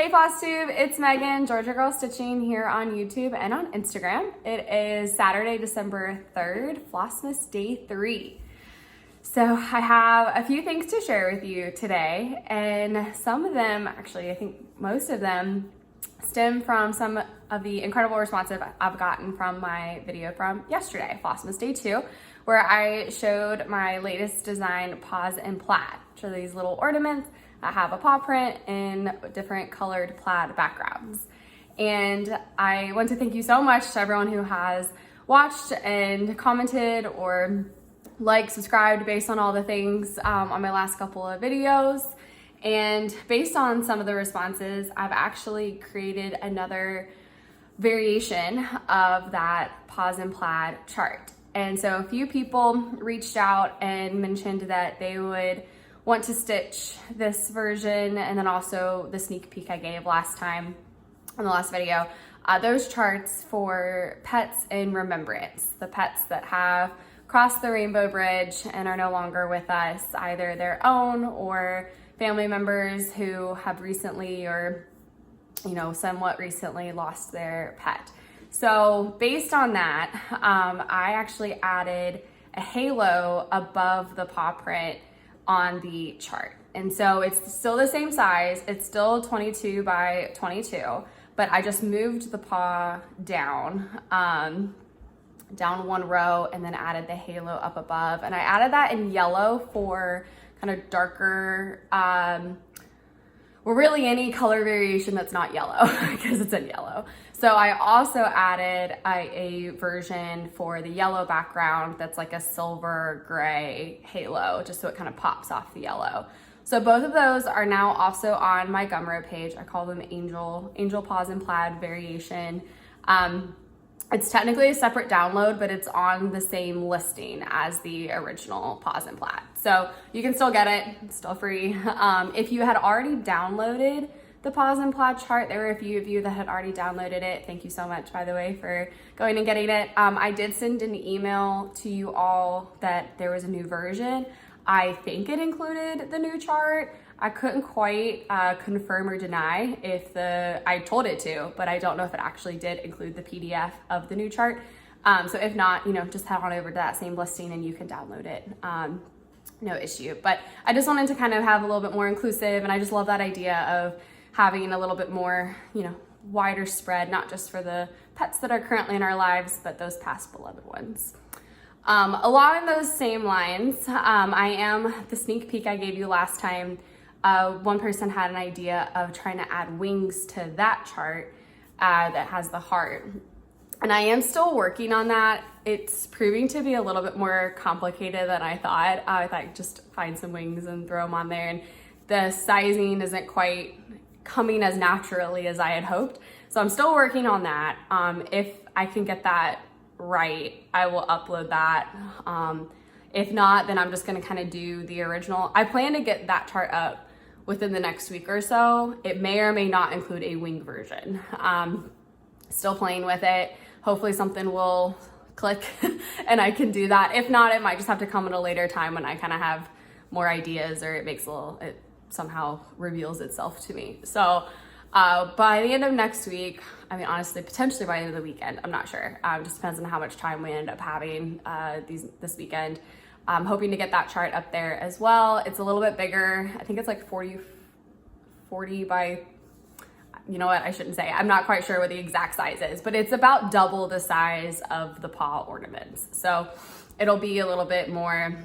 Hey FlossTube, it's Megan, Georgia Girl Stitching here on YouTube and on Instagram. It is Saturday, December 3rd, FlossMas Day 3. So I have a few things to share with you today, and some of them, actually I think most of them, stem from some of the incredible responses I've gotten from my video from yesterday, FlossMas Day 2, where I showed my latest design, Paws in Plaid, which are these little ornaments that have a paw print in different colored plaid backgrounds. And I want to thank you so much to everyone who has watched and commented or liked, subscribed based on all the things on my last couple of videos. And based on some of the responses, I've actually created another variation of that Paws in Plaid chart. And so a few people reached out and mentioned that they would want to stitch this version, and then also the sneak peek I gave last time on the last video, those charts for pets in remembrance, the pets that have crossed the rainbow bridge and are no longer with us, either their own or family members who have recently or somewhat recently lost their pet. So based on that, I actually added a halo above the paw print on the chart. And so it's still the same size. It's still 22 by 22, but I just moved the paw down one row and then added the halo up above. And I added that in yellow for kind of darker, well, really any color variation that's not yellow because it's in yellow. So I also added a version for the yellow background that's like a silver gray halo, just so it kind of pops off the yellow. So both of those are now also on my Gumroad page. I call them Angel Paws in Plaid variation. It's technically a separate download, but it's on the same listing as the original Paws in Plaid. So you can still get it, it's still free. If you had already downloaded the Paws in Plaid chart, there were a few of you that had already downloaded it. Thank you so much, by the way, for going and getting it. I did send an email to you all that there was a new version. I think it included the new chart. I couldn't quite confirm or deny if I told it to, but I don't know if it actually did include the PDF of the new chart. So if not, just head on over to that same listing and you can download it. No issue. But I just wanted to kind of have a little bit more inclusive, and I just love that idea of having a little bit more, wider spread, not just for the pets that are currently in our lives, but those past beloved ones. Along those same lines, the sneak peek I gave you last time, one person had an idea of trying to add wings to that chart that has the heart. And I am still working on that. It's proving to be a little bit more complicated than I thought. I thought I'd just find some wings and throw them on there, and the sizing isn't quite coming as naturally as I had hoped. So I'm still working on that. If I can get that right, I will upload that. If not, then I'm just gonna kind of do the original. I plan to get that chart up within the next week or so. It may or may not include a wing version. Still playing with it. Hopefully something will click and I can do that. If not, it might just have to come at a later time when I kind of have more ideas, or it somehow reveals itself to me. So by the end of next week, I mean, honestly, potentially by the end of the weekend, I'm not sure. Just depends on how much time we end up having this weekend. I'm hoping to get that chart up there as well. It's a little bit bigger. I think it's like 40 by, you know what, I shouldn't say. I'm not quite sure what the exact size is, but it's about double the size of the paw ornaments. So it'll be a little bit more,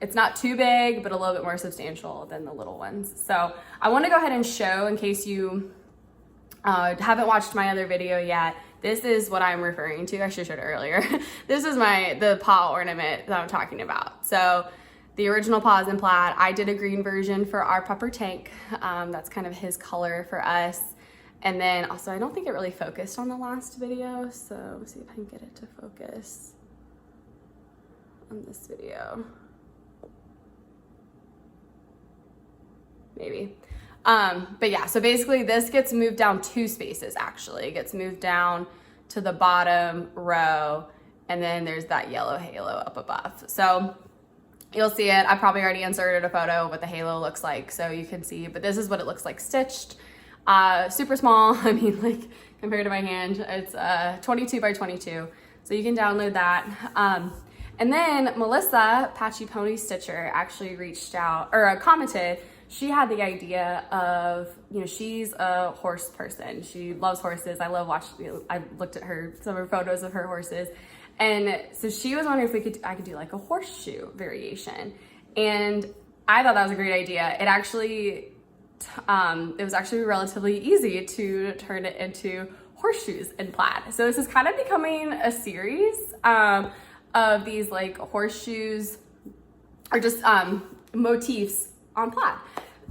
it's not too big, but a little bit more substantial than the little ones. So I want to go ahead and show, in case you haven't watched my other video yet, this is what I'm referring to. I should have showed it earlier. This is the paw ornament that I'm talking about. So the original Paws in Plaid, I did a green version for our pupper Tank. That's kind of his color for us. And then also, I don't think it really focused on the last video, so let's see if I can get it to focus on this video. Maybe. But yeah, so basically this gets moved down 2 spaces actually. It gets moved down to the bottom row, and then there's that yellow halo up above. So you'll see it. I probably already inserted a photo of what the halo looks like so you can see, but this is what it looks like stitched. Super small. I mean, like compared to my hand, it's 22 by 22. So you can download that. And then Melissa, Patchy Pony Stitcher, actually reached out or commented. She had the idea of, she's a horse person. She loves horses. I love watching, I looked at some of her photos of her horses. And so she was wondering if I could do like a horseshoe variation. And I thought that was a great idea. It was actually relatively easy to turn it into horseshoes in plaid. So this is kind of becoming a series of these like horseshoes or just motifs on plaid.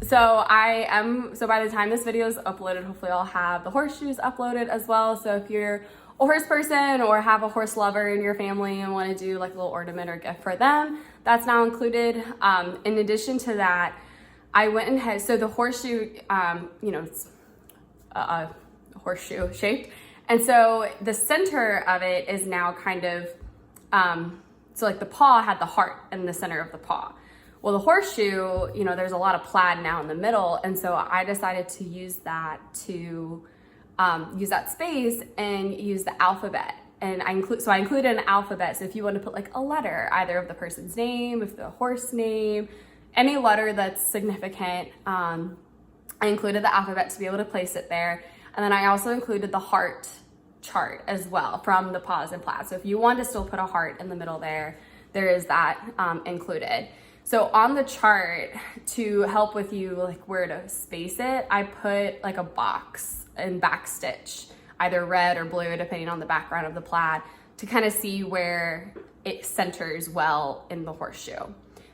So by the time this video is uploaded, hopefully I'll have the horseshoes uploaded as well. So if you're a horse person or have a horse lover in your family and want to do like a little ornament or gift for them, that's now included. In addition to that, I went and so the horseshoe, it's a horseshoe shaped. And so the center of it is now kind of, so like the paw had the heart in the center of the paw. Well, the horseshoe, there's a lot of plaid now in the middle. And so I decided to use that to use that space and use the alphabet. And I included an alphabet. So if you want to put like a letter, either of the person's name, if the horse name, any letter that's significant, I included the alphabet to be able to place it there. And then I also included the heart chart as well from the paws and plaid. So if you want to still put a heart in the middle there is that included. So on the chart, to help with you like where to space it, I put like a box and backstitch, either red or blue, depending on the background of the plaid, to kind of see where it centers well in the horseshoe.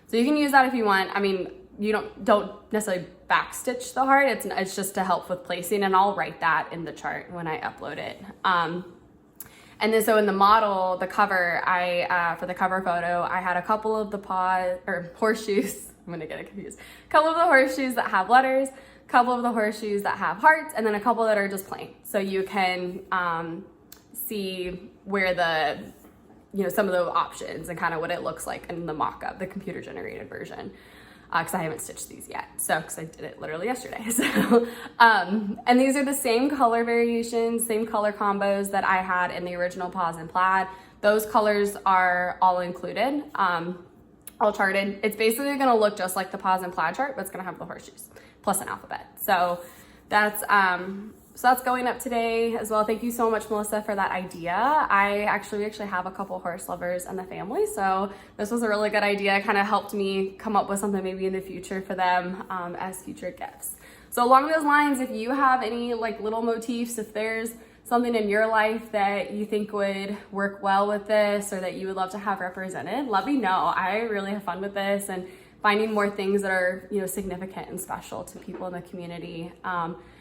So you can use that if you want. I mean, you don't necessarily backstitch the heart. It's just to help with placing, and I'll write that in the chart when I upload it. And then so in the model, the cover, for the cover photo, I had a couple of the horseshoes. I'm gonna get it confused. A couple of the horseshoes that have letters, a couple of the horseshoes that have hearts, and then a couple that are just plain. So you can see where some of the options and kind of what it looks like in the mock-up, the computer generated version. Because I haven't stitched these yet, because I did it literally yesterday. So, and these are the same color variations, same color combos that I had in the original paws and plaid. Those colors are all included, all charted. It's basically gonna look just like the paws and plaid chart, but it's gonna have the horseshoes plus an alphabet. So that's going up today as well. Thank you so much, Melissa, for that idea. We actually have a couple horse lovers in the family, so this was a really good idea. It kind of helped me come up with something maybe in the future for them as future gifts. So along those lines, if you have any like little motifs, if there's something in your life that you think would work well with this or that you would love to have represented, let me know. I really have fun with this and finding more things that are significant and special to people in the community.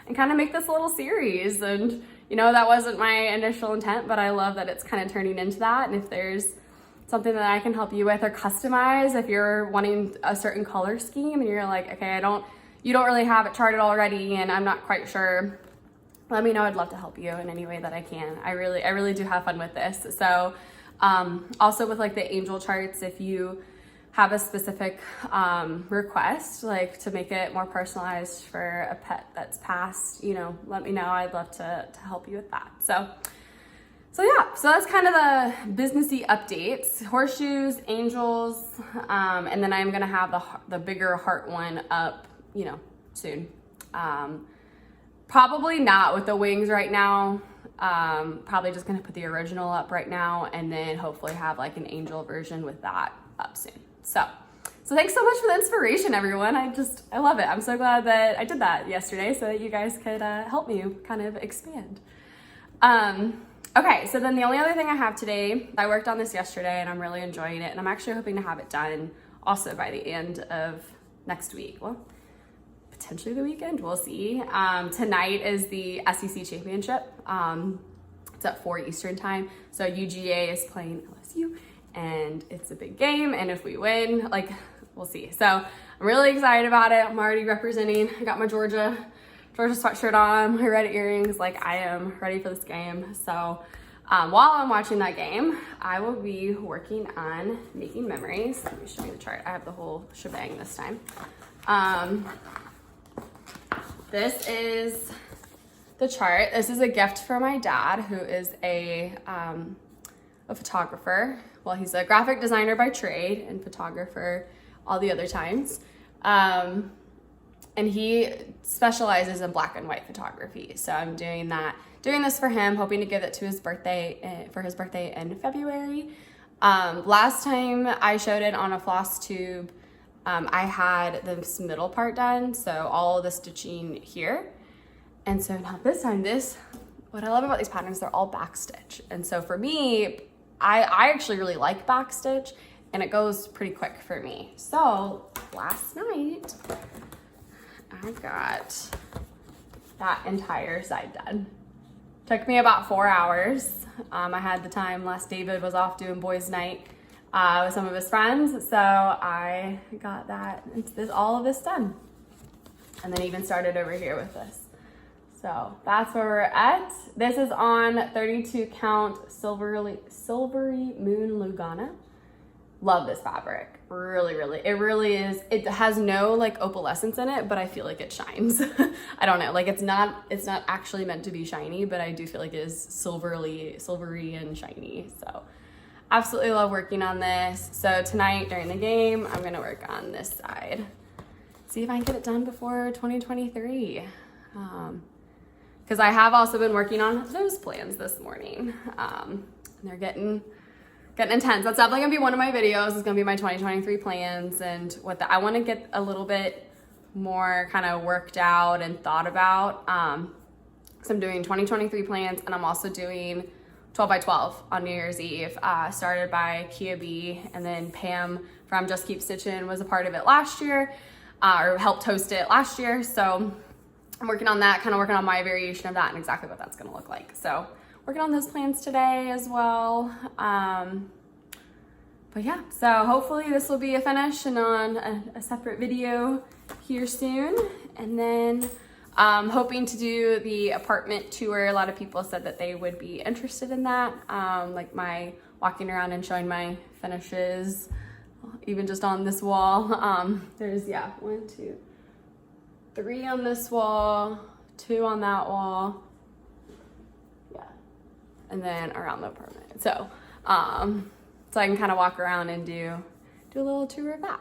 And kind of make this a little series. And that wasn't my initial intent, but I love that it's kind of turning into that. And if there's something that I can help you with or customize, if you're wanting a certain color scheme and you're like, okay, you don't really have it charted already and I'm not quite sure, let me know. I'd love to help you in any way that I can. I really do have fun with this. So also with like the angel charts, if you have a specific request, like to make it more personalized for a pet that's passed, let me know. I'd love to help you with that. So yeah, so that's kind of the businessy updates, horseshoes, angels, and then I'm gonna have the bigger heart one up, soon. Probably not with the wings right now. Probably just gonna put the original up right now and then hopefully have like an angel version with that up soon. So thanks so much for the inspiration, everyone. I love it. I'm so glad that I did that yesterday so that you guys could help me kind of expand. Okay, so then the only other thing I have today, I worked on this yesterday and I'm really enjoying it, and I'm actually hoping to have it done also by the end of next week. Well, potentially the weekend, we'll see. Tonight is the SEC championship. It's at 4 Eastern time. So UGA is playing LSU. And it's a big game, and if we win, we'll see. So I'm really excited about it. I'm already representing. I got my Georgia sweatshirt on, my red earrings. I am ready for this game. So while I'm watching that game, I will be working on making memories. Let me show you the chart. I have the whole shebang this time. This is the chart. This is a gift for my dad, who is a photographer. Well, he's a graphic designer by trade and photographer all the other times. And he specializes in black and white photography. So I'm doing this for him, hoping to give it to his birthday, for his birthday in February. Last time I showed it on a floss tube, I had this middle part done, so all the stitching here. And so now this time, what I love about these patterns, they're all backstitch. And so for me, I actually really like backstitch, and it goes pretty quick for me. So last night, I got that entire side done. Took me about 4 hours. I had the time. David was off doing boys' night with some of his friends, so I got all of this done. And then even started over here with this. So that's where we're at. This is on 32 count silvery moon Lugana. Love this fabric. Really, it really is. It has no like opalescence in it, but I feel like it shines. I don't know, like it's not actually meant to be shiny, but I do feel like it is silvery and shiny. So absolutely love working on this. So tonight during the game, I'm gonna work on this side. See if I can get it done before 2023. Because I have also been working on those plans this morning. And they're getting intense. That's definitely gonna be one of my videos. It's gonna be my 2023 plans and I wanna get a little bit more kind of worked out and thought about. So I'm doing 2023 plans, and I'm also doing 12 by 12 on New Year's Eve, started by Kia B, and then Pam from Just Keep Stitching was a part of it last year, or helped host it last year. So I'm working on that, kind of working on my variation of that and exactly what that's gonna look like. So working on those plans today as well. But yeah, so hopefully this will be a finish and on a separate video here soon. And then hoping to do the apartment tour. A lot of people said that they would be interested in that. Like my walking around and showing my finishes, even just on this wall. There's, 1, 2, 3 on this wall, 2 on that wall. And then around the apartment. So, so I can kind of walk around and do a little tour of that.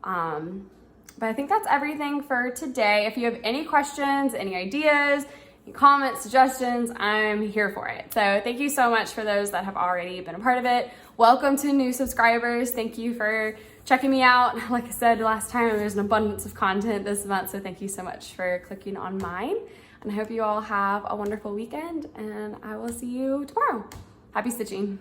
But I think that's everything for today. If you have any questions, any ideas, any comments, suggestions, I'm here for it. So thank you so much for those that have already been a part of it. Welcome to new subscribers. Thank you for checking me out. Like I said last time, there's an abundance of content this month, so thank you so much for clicking on mine. And I hope you all have a wonderful weekend, and I will see you tomorrow. Happy stitching.